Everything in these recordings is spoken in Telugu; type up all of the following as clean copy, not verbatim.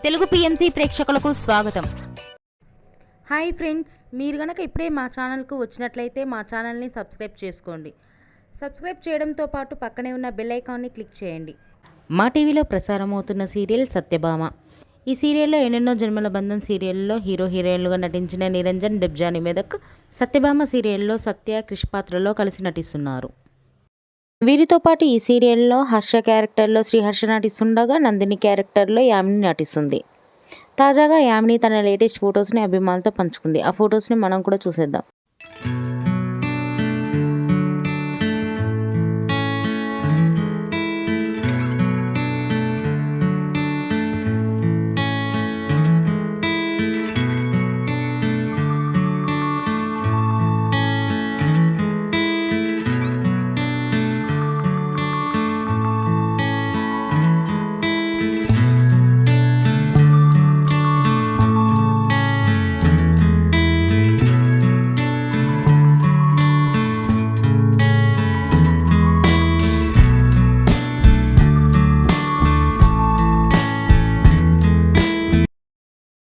తెలుగు పిఎంసి ప్రేక్షకులకు స్వాగతం. హాయ్ ఫ్రెండ్స్, మీరు గనక ఇప్పుడే మా ఛానల్కు వచ్చినట్లయితే మా ఛానల్ని సబ్స్క్రైబ్ చేసుకోండి. సబ్స్క్రైబ్ చేయడంతో పాటు పక్కనే ఉన్న బెల్ ఐకాన్ని క్లిక్ చేయండి. మా టీవీలో ప్రసారం అవుతున్న సీరియల్ సత్యభామ. ఈ సీరియల్లో ఎన్నెన్నో జన్మల బంధం సీరియల్లో హీరో హీరోయిన్లుగా నటించిన నిరంజన్, డెబ్జాని మెదక్ సత్యభామ సీరియల్లో సత్య, క్రిష్ పాత్రలో కలిసి నటిస్తున్నారు. వీరితో పాటు ఈ సీరియల్లో హర్ష క్యారెక్టర్లో శ్రీహర్ష నటిస్తుండగా నందిని క్యారెక్టర్లో యామిని నటిస్తుంది. తాజాగా యామిని తన లేటెస్ట్ ఫొటోస్ని అభిమానులతో పంచుకుంది. ఆ ఫొటోస్ని మనం కూడా చూసేద్దాం.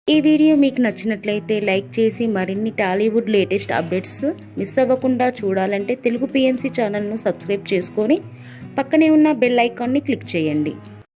ఈ వీడియో మీకు నచ్చినట్లయితే లైక్ చేసి మరిన్ని టాలీవుడ్ లేటెస్ట్ అప్డేట్స్ మిస్ అవ్వకుండా చూడాలంటే తెలుగు పిఎంసి ఛానల్ను సబ్స్క్రైబ్ చేసుకొని పక్కనే ఉన్న బెల్ ఐకాన్ని క్లిక్ చేయండి.